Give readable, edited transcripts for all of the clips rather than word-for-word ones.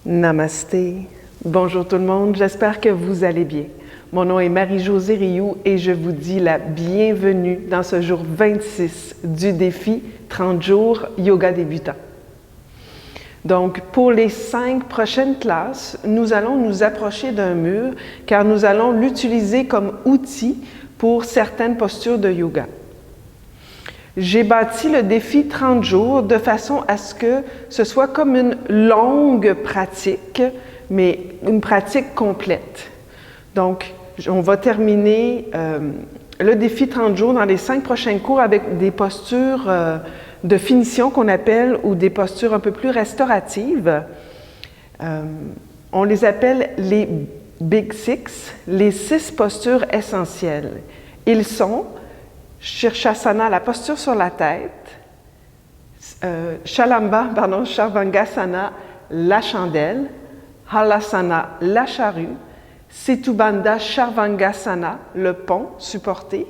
Namasté. Bonjour tout le monde, j'espère que vous allez bien. Mon nom est Marie-Josée Rioux et je vous dis la bienvenue dans ce jour 26 du défi 30 jours yoga débutant. Donc, pour les 5 prochaines classes, nous allons nous approcher d'un mur car nous allons l'utiliser comme outil pour certaines postures de yoga. J'ai bâti le défi 30 jours de façon à ce que ce soit comme une longue pratique, mais une pratique complète. Donc, on va terminer le défi 30 jours dans les 5 prochains cours avec des postures de finition qu'on appelle ou des postures un peu plus restauratives. On les appelle les Big Six, les 6 postures essentielles. Ils sont Shirshasana, la posture sur la tête, Sharvangasana, la chandelle, Halasana, la charrue, Setubandha Sharvangasana, le pont supporté,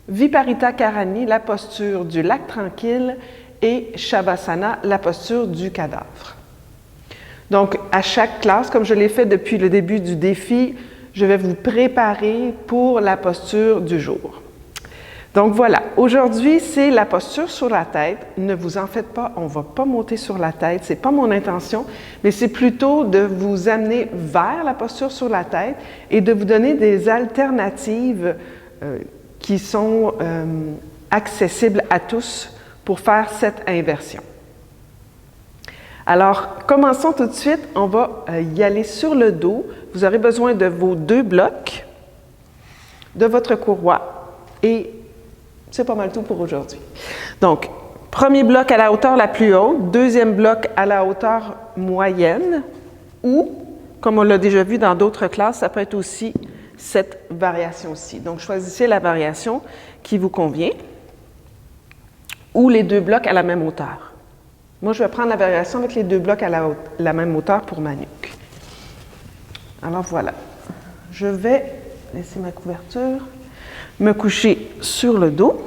Viparita Karani, la posture du lac tranquille, et Shavasana, la posture du cadavre. Donc, à chaque classe, comme je l'ai fait depuis le début du défi, je vais vous préparer pour la posture du jour. Donc voilà, aujourd'hui, c'est la posture sur la tête. Ne vous en faites pas, on ne va pas monter sur la tête, ce n'est pas mon intention, mais c'est plutôt de vous amener vers la posture sur la tête et de vous donner des alternatives qui sont accessibles à tous pour faire cette inversion. Alors, commençons tout de suite, on va y aller sur le dos. Vous aurez besoin de vos 2 blocs, de votre courroie et c'est pas mal tout pour aujourd'hui. Donc, premier bloc à la hauteur la plus haute, deuxième bloc à la hauteur moyenne, ou, comme on l'a déjà vu dans d'autres classes, ça peut être aussi cette variation-ci. Donc, choisissez la variation qui vous convient, ou les 2 blocs à la même hauteur. Moi, je vais prendre la variation avec les 2 blocs à la même hauteur pour ma nuque. Alors, voilà. Je vais laisser ma couverture, me coucher sur le dos.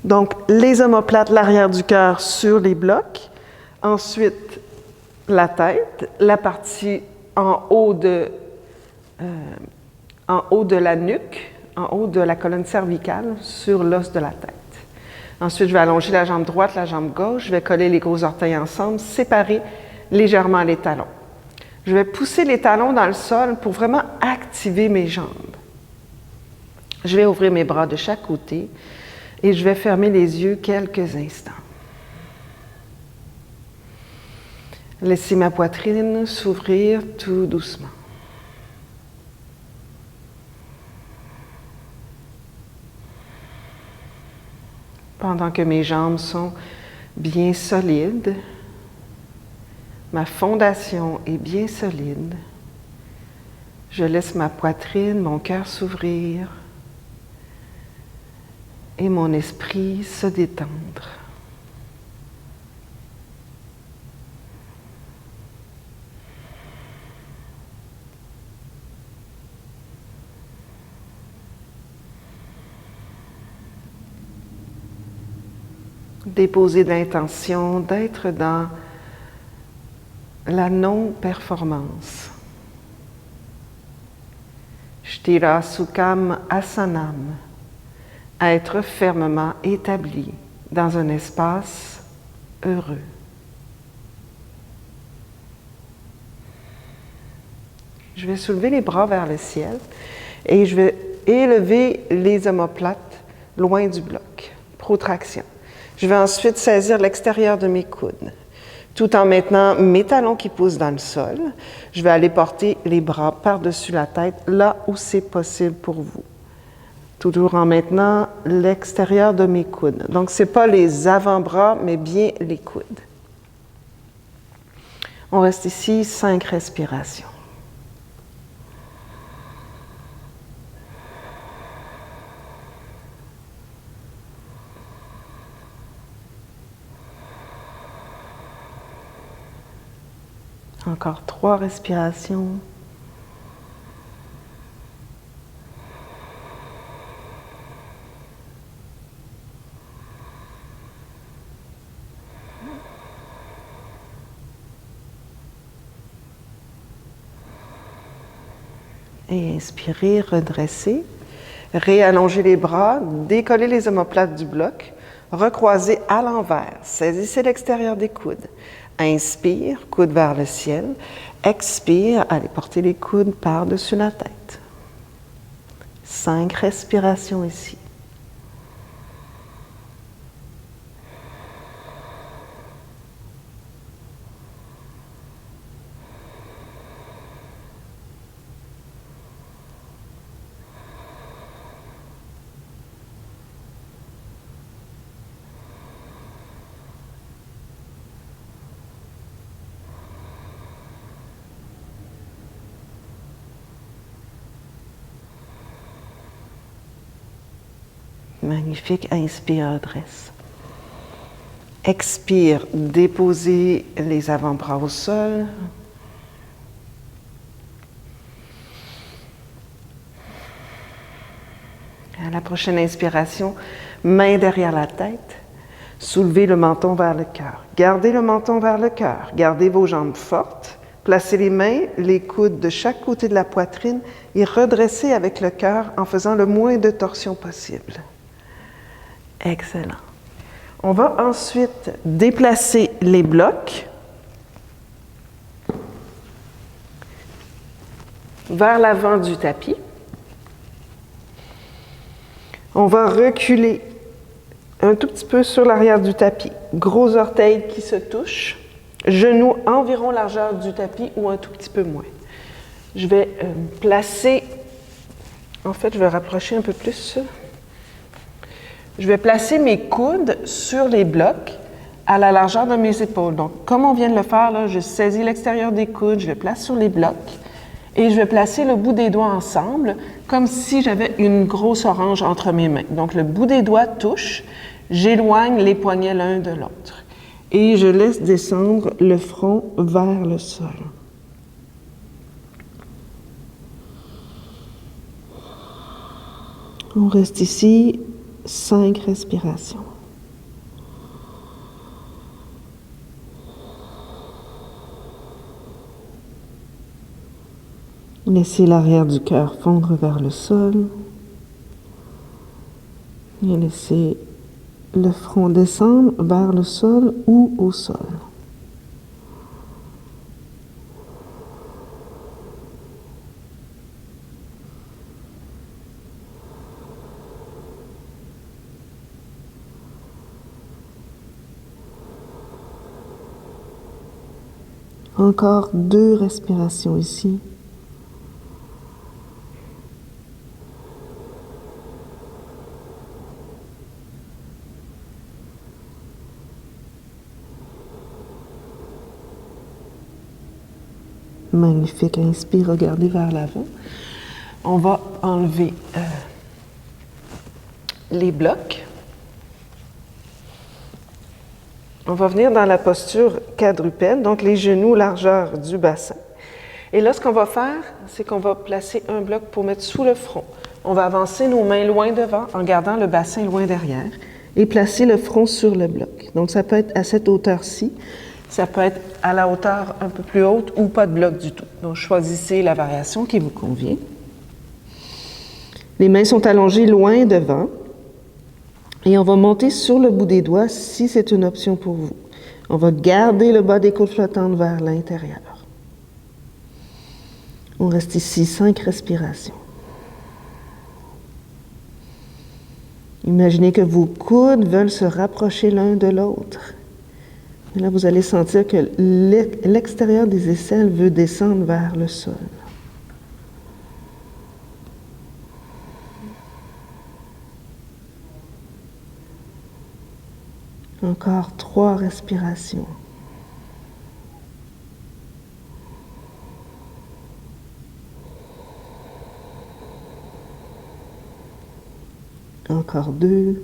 Donc, les omoplates, l'arrière du cœur sur les blocs. Ensuite, la tête, la partie en haut de la nuque, en haut de la colonne cervicale, sur l'os de la tête. Ensuite, je vais allonger la jambe droite, la jambe gauche. Je vais coller les gros orteils ensemble, séparer légèrement les talons. Je vais pousser les talons dans le sol pour vraiment activer mes jambes. Je vais ouvrir mes bras de chaque côté et je vais fermer les yeux quelques instants. Laissez ma poitrine s'ouvrir tout doucement. Pendant que mes jambes sont bien solides, ma fondation est bien solide. Je laisse ma poitrine, mon cœur s'ouvrir et mon esprit se détendre. Déposer l'intention d'être dans la non-performance. Sthira Sukham Asanam, être fermement établi dans un espace heureux. Je vais soulever les bras vers le ciel et je vais élever les omoplates loin du bloc. Protraction. Je vais ensuite saisir l'extérieur de mes coudes, tout en maintenant mes talons qui poussent dans le sol. Je vais aller porter les bras par-dessus la tête, là où c'est possible pour vous. Toujours en maintenant l'extérieur de mes coudes. Donc, ce n'est pas les avant-bras, mais bien les coudes. On reste ici 5 respirations. Encore 3 respirations. Et inspirez, redressez. Réallongez les bras, décollez les omoplates du bloc, recroisez à l'envers. Saisissez l'extérieur des coudes. Inspire, coude vers le ciel. Expire, allez porter les coudes par-dessus la tête. 5 respirations ici. Magnifique. Inspire, redresse. Expire, déposez les avant-bras au sol. À la prochaine inspiration, main derrière la tête. Soulevez le menton vers le cœur. Gardez le menton vers le cœur. Gardez vos jambes fortes. Placez les mains, les coudes de chaque côté de la poitrine et redressez avec le cœur en faisant le moins de torsion possible. Excellent. On va ensuite déplacer les blocs vers l'avant du tapis. On va reculer un tout petit peu sur l'arrière du tapis. Gros orteils qui se touchent. Genoux environ largeur du tapis ou un tout petit peu moins. Je vais placer... En fait, je vais rapprocher un peu plus ça. Je vais placer mes coudes sur les blocs à la largeur de mes épaules. Donc, comme on vient de le faire, là, je saisis l'extérieur des coudes, je les place sur les blocs et je vais placer le bout des doigts ensemble comme si j'avais une grosse orange entre mes mains. Donc, le bout des doigts touche, j'éloigne les poignets l'un de l'autre et je laisse descendre le front vers le sol. On reste ici 5 respirations. Laissez l'arrière du cœur fondre vers le sol. Et laissez le front descendre vers le sol ou au sol. Encore 2 respirations ici. Magnifique. Inspire, regardez vers l'avant. On va enlever les blocs. On va venir dans la posture quadrupède, donc les genoux largeur du bassin. Et là, ce qu'on va faire, c'est qu'on va placer un bloc pour mettre sous le front. On va avancer nos mains loin devant en gardant le bassin loin derrière et placer le front sur le bloc. Donc, ça peut être à cette hauteur-ci, ça peut être à la hauteur un peu plus haute ou pas de bloc du tout. Donc, choisissez la variation qui vous convient. Les mains sont allongées loin devant. Et on va monter sur le bout des doigts si c'est une option pour vous. On va garder le bas des côtes flottantes vers l'intérieur. On reste ici 5 respirations. Imaginez que vos coudes veulent se rapprocher l'un de l'autre. Et là, vous allez sentir que l'extérieur des aisselles veut descendre vers le sol. Encore 3 respirations. Encore 2.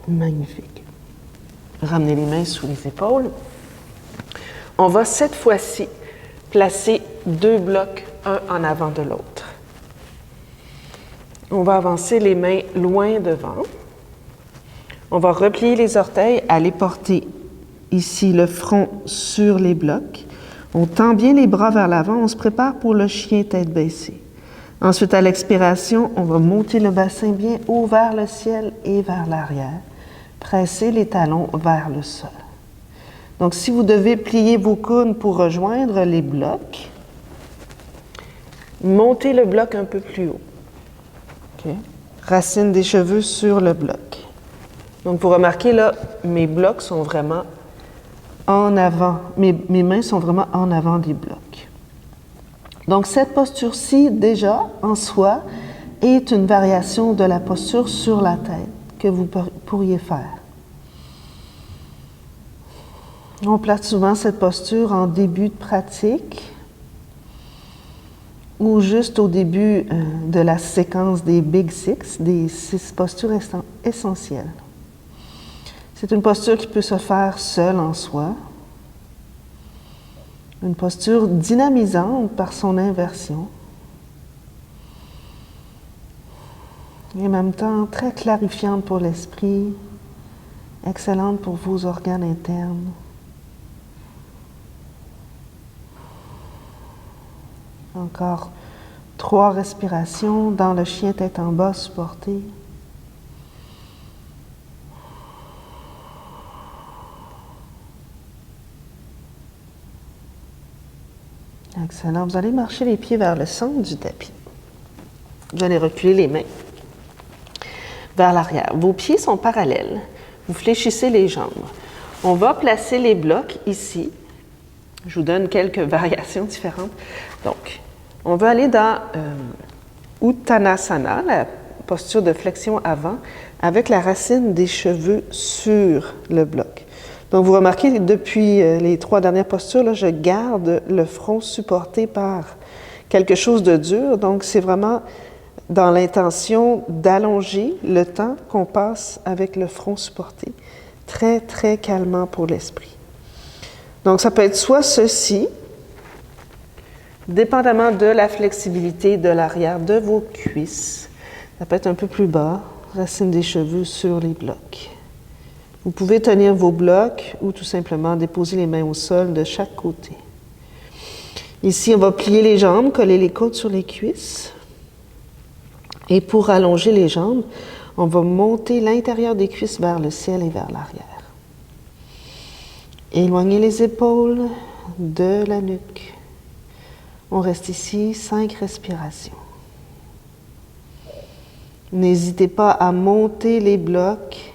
Magnifique. Ramenez les mains sous les épaules. On va cette fois-ci placer 2 blocs, un en avant de l'autre. On va avancer les mains loin devant. On va replier les orteils, aller porter ici le front sur les blocs. On tend bien les bras vers l'avant, on se prépare pour le chien tête baissée. Ensuite, à l'expiration, on va monter le bassin bien haut vers le ciel et vers l'arrière. Presser les talons vers le sol. Donc, si vous devez plier vos coudes pour rejoindre les blocs, montez le bloc un peu plus haut. Okay. Racine des cheveux sur le bloc. Donc, vous remarquez là, mes blocs sont vraiment en avant. Mes mains sont vraiment en avant des blocs. Donc, cette posture-ci, déjà, en soi, est une variation de la posture sur la tête que vous pourriez faire. On place souvent cette posture en début de pratique ou juste au début de la séquence des Big Six, des 6 postures essentielles. C'est une posture qui peut se faire seule en soi, une posture dynamisante par son inversion et en même temps très clarifiante pour l'esprit, excellente pour vos organes internes. Encore 3 respirations dans le chien tête en bas supporté. Excellent. Vous allez marcher les pieds vers le centre du tapis. Vous allez reculer les mains vers l'arrière. Vos pieds sont parallèles. Vous fléchissez les jambes. On va placer les blocs ici. Je vous donne quelques variations différentes. Donc, on va aller dans Uttanasana, la posture de flexion avant, avec la racine des cheveux sur le bloc. Donc, vous remarquez que depuis les 3 dernières postures, là, je garde le front supporté par quelque chose de dur. Donc, c'est vraiment dans l'intention d'allonger le temps qu'on passe avec le front supporté. Très, très calmant pour l'esprit. Donc, ça peut être soit ceci, dépendamment de la flexibilité de l'arrière de vos cuisses. Ça peut être un peu plus bas, racine des cheveux sur les blocs. Vous pouvez tenir vos blocs ou tout simplement déposer les mains au sol de chaque côté. Ici, on va plier les jambes, coller les côtes sur les cuisses. Et pour allonger les jambes, on va monter l'intérieur des cuisses vers le ciel et vers l'arrière. Éloignez les épaules de la nuque. On reste ici 5 respirations. N'hésitez pas à monter les blocs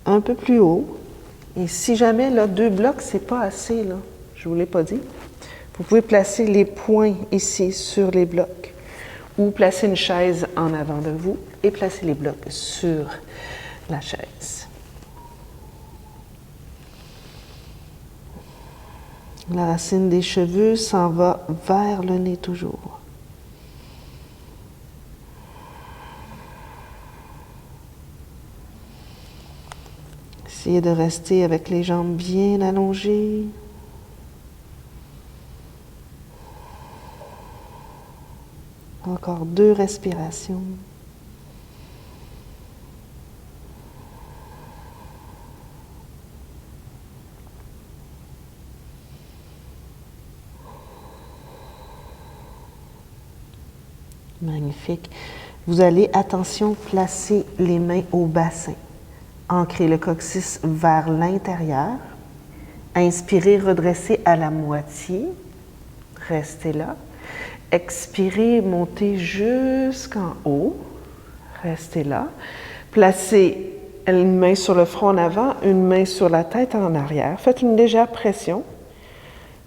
un peu plus haut. Et si jamais, là, 2 blocs, c'est pas assez, là, je ne vous l'ai pas dit, vous pouvez placer les poings ici sur les blocs ou placer une chaise en avant de vous et placer les blocs sur la chaise. La racine des cheveux s'en va vers le nez toujours. Essayez de rester avec les jambes bien allongées. Encore 2 respirations. Magnifique. Vous allez, attention, placer les mains au bassin. Ancrez le coccyx vers l'intérieur. Inspirez, redressez à la moitié. Restez là. Expirez, montez jusqu'en haut. Restez là. Placez une main sur le front en avant, une main sur la tête en arrière. Faites une légère pression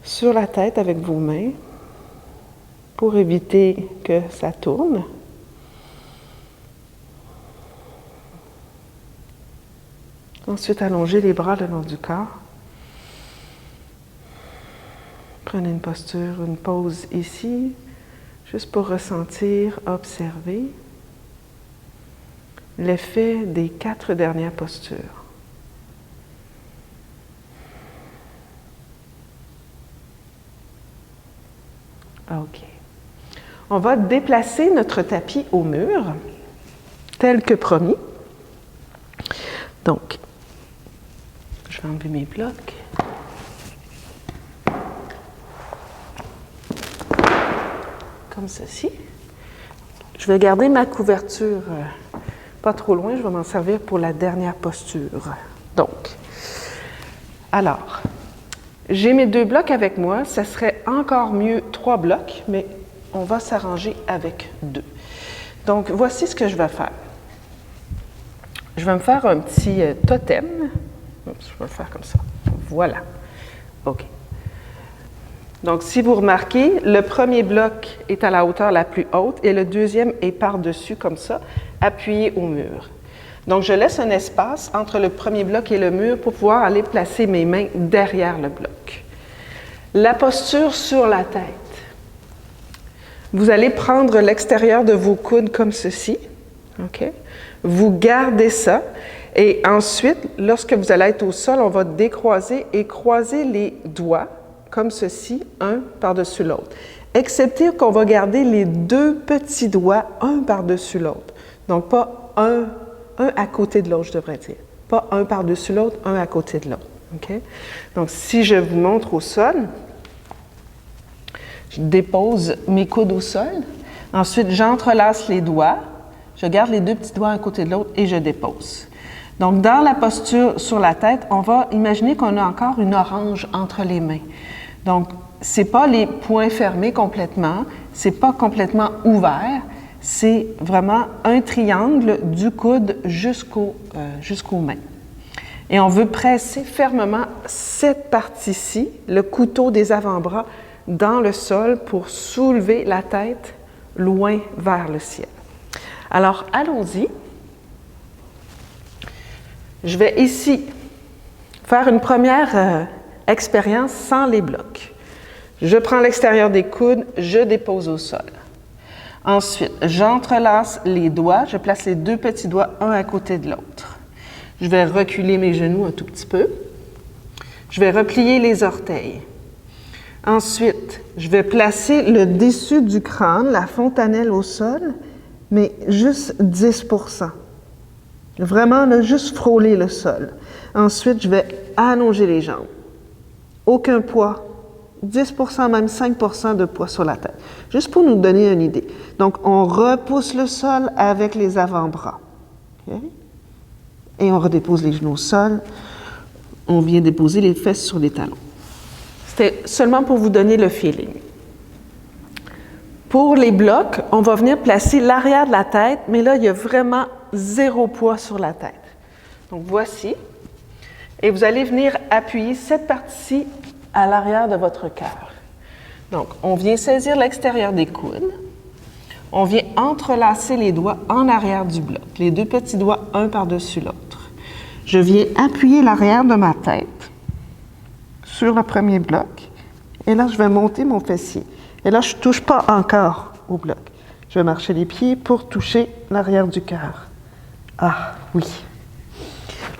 sur la tête avec vos mains pour éviter que ça tourne. Ensuite, allongez les bras le long du corps. Prenez une posture, une pause ici, juste pour ressentir, observer l'effet des 4 dernières postures. OK. On va déplacer notre tapis au mur, tel que promis. Donc, je vais enlever mes blocs. Comme ceci. Je vais garder ma couverture pas trop loin, je vais m'en servir pour la dernière posture. Donc, alors, j'ai mes 2 blocs avec moi, ça serait encore mieux 3 blocs, mais on va s'arranger avec 2. Donc, voici ce que je vais faire. Je vais me faire un petit totem. Oups, je vais le faire comme ça. Voilà. OK. Donc, si vous remarquez, le premier bloc est à la hauteur la plus haute et le deuxième est par-dessus, comme ça, appuyé au mur. Donc, je laisse un espace entre le premier bloc et le mur pour pouvoir aller placer mes mains derrière le bloc. La posture sur la tête. Vous allez prendre l'extérieur de vos coudes comme ceci. OK? Vous gardez ça. Et ensuite, lorsque vous allez être au sol, on va décroiser et croiser les doigts comme ceci, un par-dessus l'autre. Excepté qu'on va garder les 2 petits doigts, un par-dessus l'autre. Donc, pas un à côté de l'autre, je devrais dire. Pas un par-dessus l'autre, un à côté de l'autre. OK? Donc, si je vous montre au sol, je dépose mes coudes au sol. Ensuite, j'entrelace les doigts. Je garde les 2 petits doigts à côté de l'autre et je dépose. Donc, dans la posture sur la tête, on va imaginer qu'on a encore une orange entre les mains. Donc, ce n'est pas les poings fermés complètement, ce n'est pas complètement ouvert, c'est vraiment un triangle du coude jusqu'aux mains. Et on veut presser fermement cette partie-ci, le couteau des avant-bras, dans le sol pour soulever la tête loin vers le ciel. Alors, allons-y. Je vais ici faire une première expérience sans les blocs. Je prends l'extérieur des coudes, je dépose au sol. Ensuite, j'entrelace les doigts, je place les 2 petits doigts un à côté de l'autre. Je vais reculer mes genoux un tout petit peu. Je vais replier les orteils. Ensuite, je vais placer le dessus du crâne, la fontanelle au sol, mais juste 10%. Vraiment, là, juste frôler le sol. Ensuite, je vais allonger les jambes. Aucun poids, 10%, même 5% de poids sur la tête. Juste pour nous donner une idée. Donc, on repousse le sol avec les avant-bras. Okay? Et on redépose les genoux au sol. On vient déposer les fesses sur les talons. C'était seulement pour vous donner le feeling. Pour les blocs, on va venir placer l'arrière de la tête, mais là, il y a vraiment 0 poids sur la tête. Donc, voici. Et vous allez venir appuyer cette partie à l'arrière de votre cœur. Donc, on vient saisir l'extérieur des coudes. On vient entrelacer les doigts en arrière du bloc. Les 2 petits doigts, un par-dessus l'autre. Je viens appuyer l'arrière de ma tête sur le premier bloc. Et là, je vais monter mon fessier. Et là, je ne touche pas encore au bloc. Je vais marcher les pieds pour toucher l'arrière du cœur. Ah, oui.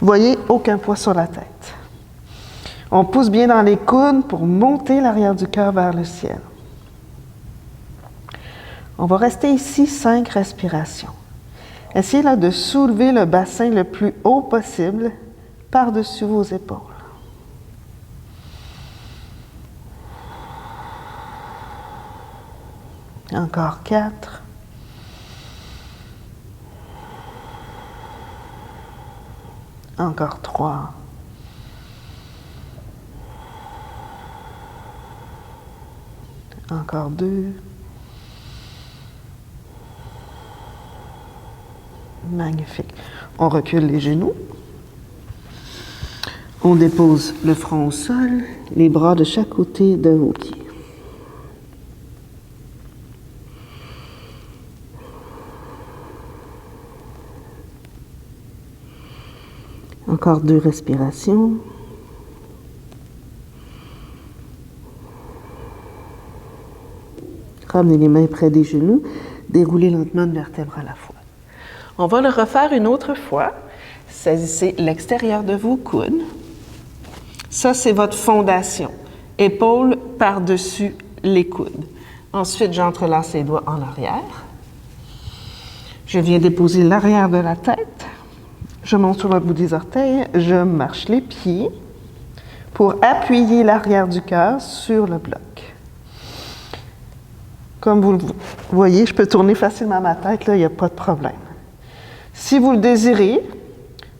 Vous voyez, aucun poids sur la tête. On pousse bien dans les coudes pour monter l'arrière du cœur vers le ciel. On va rester ici 5 respirations. Essayez là de soulever le bassin le plus haut possible par-dessus vos épaules. Encore 4. Encore 3. Encore 2. Magnifique. On recule les genoux. On dépose le front au sol, les bras de chaque côté de vos pieds. Encore 2 respirations. Ramenez les mains près des genoux, déroulez lentement une vertèbre à la fois. On va le refaire une autre fois. Saisissez l'extérieur de vos coudes. Ça, c'est votre fondation. Épaules par-dessus les coudes. Ensuite, j'entrelace les doigts en arrière. Je viens déposer l'arrière de la tête. Je monte sur le bout des orteils. Je marche les pieds pour appuyer l'arrière du cœur sur le bloc. Comme vous le voyez, je peux tourner facilement ma tête, là, il n'y a pas de problème. Si vous le désirez,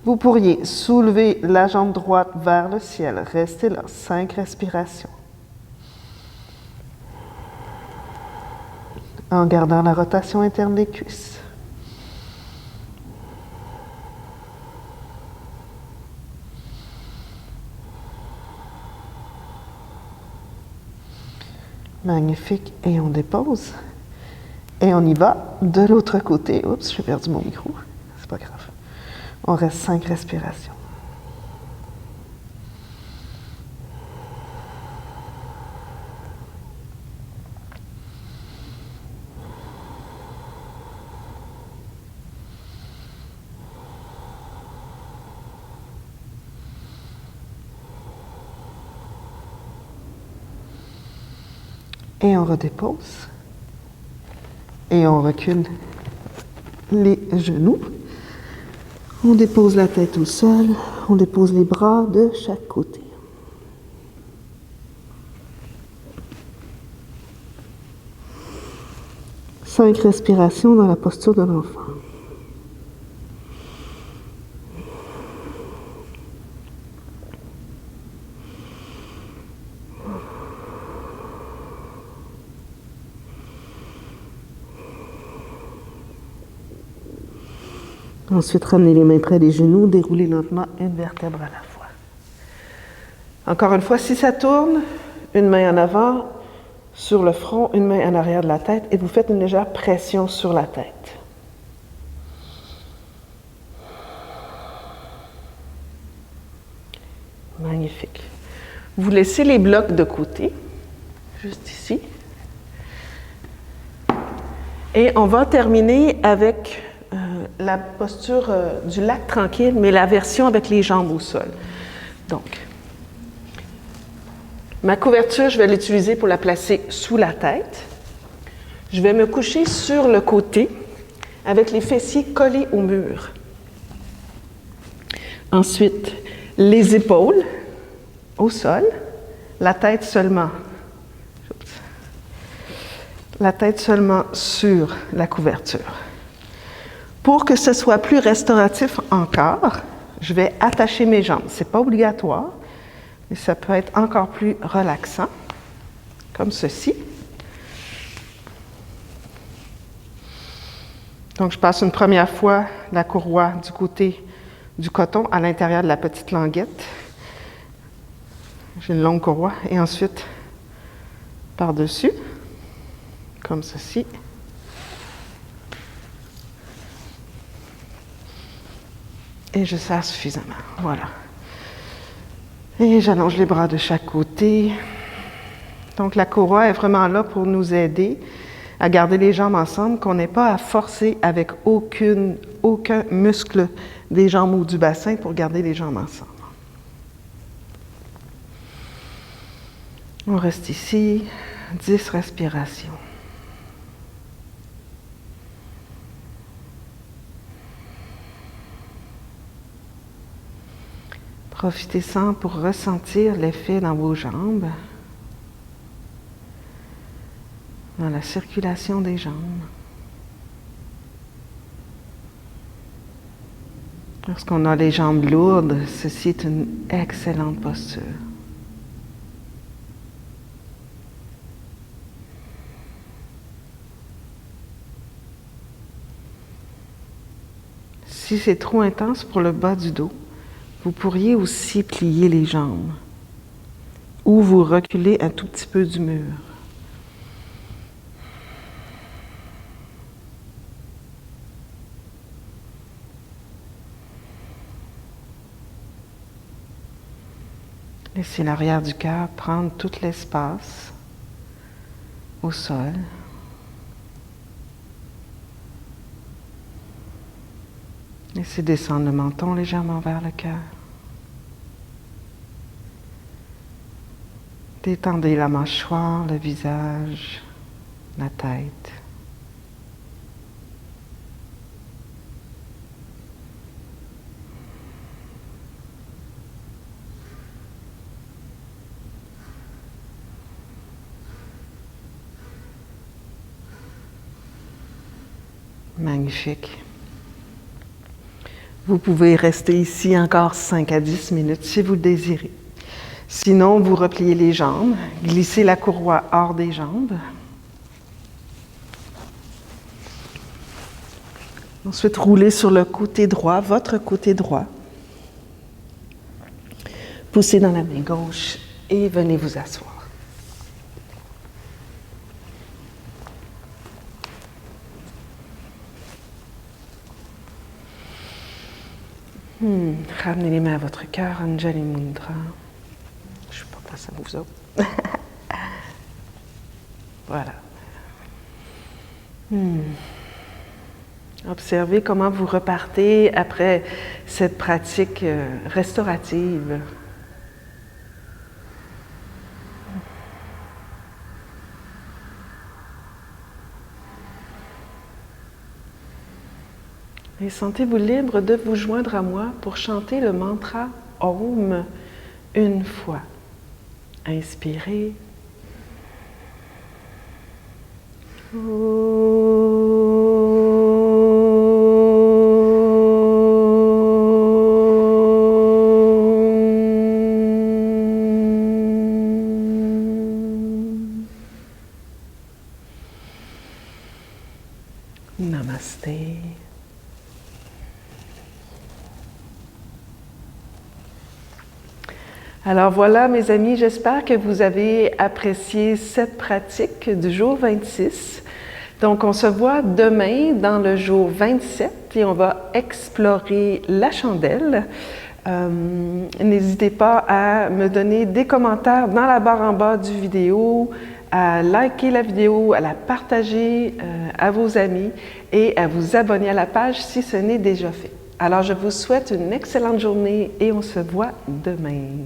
vous pourriez soulever la jambe droite vers le ciel. Restez là, 5 respirations. En gardant la rotation interne des cuisses. Magnifique. Et on dépose. Et on y va de l'autre côté. Oups, j'ai perdu mon micro. C'est pas grave. On reste 5 respirations. Et on redépose. Et on recule les genoux. On dépose la tête au sol. On dépose les bras de chaque côté. Cinq respirations dans la posture de l'enfant. Ensuite, ramenez les mains près des genoux, déroulez lentement une vertèbre à la fois. Encore une fois, si ça tourne, une main en avant, sur le front, une main en arrière de la tête, et vous faites une légère pression sur la tête. Magnifique. Vous laissez les blocs de côté, juste ici. Et on va terminer avec la posture du lac tranquille, mais la version avec les jambes au sol. Donc, ma couverture, je vais l'utiliser pour la placer sous la tête. Je vais me coucher sur le côté avec les fessiers collés au mur. Ensuite, les épaules au sol, la tête seulement. La tête seulement sur la couverture. Pour que ce soit plus restauratif encore, je vais attacher mes jambes. Ce n'est pas obligatoire, mais ça peut être encore plus relaxant, comme ceci. Donc, je passe une première fois la courroie du côté du coton à l'intérieur de la petite languette. J'ai une longue courroie. Et ensuite, par-dessus, comme ceci. Et je serre suffisamment. Voilà. Et j'allonge les bras de chaque côté. Donc, la courroie est vraiment là pour nous aider à garder les jambes ensemble, qu'on n'ait pas à forcer avec aucun muscle des jambes ou du bassin pour garder les jambes ensemble. On reste ici, 10 respirations. Profitez-en pour ressentir l'effet dans vos jambes, dans la circulation des jambes. Lorsqu'on a les jambes lourdes, ceci est une excellente posture. Si c'est trop intense pour le bas du dos, vous pourriez aussi plier les jambes ou vous reculer un tout petit peu du mur. Laissez l'arrière du cœur prendre tout l'espace au sol. Laissez descendre le menton légèrement vers le cœur. Détendez la mâchoire, le visage, la tête. Magnifique. Vous pouvez rester ici encore 5 à 10 minutes si vous le désirez. Sinon, vous repliez les jambes, glissez la courroie hors des jambes. Ensuite, roulez sur le côté droit, votre côté droit. Poussez dans la main gauche et venez vous asseoir. Ramenez les mains à votre cœur, Anjali Mudra. Je porte ça à vous autres. Voilà. Observez comment vous repartez après cette pratique restaurative. Et sentez-vous libre de vous joindre à moi pour chanter le mantra Om une fois. Inspirez. Namasté. Alors voilà, mes amis, j'espère que vous avez apprécié cette pratique du jour 26. Donc, on se voit demain dans le jour 27 et on va explorer la chandelle. N'hésitez pas à me donner des commentaires dans la barre en bas du vidéo, à liker la vidéo, à la partager à vos amis et à vous abonner à la page si ce n'est déjà fait. Alors, je vous souhaite une excellente journée et on se voit demain.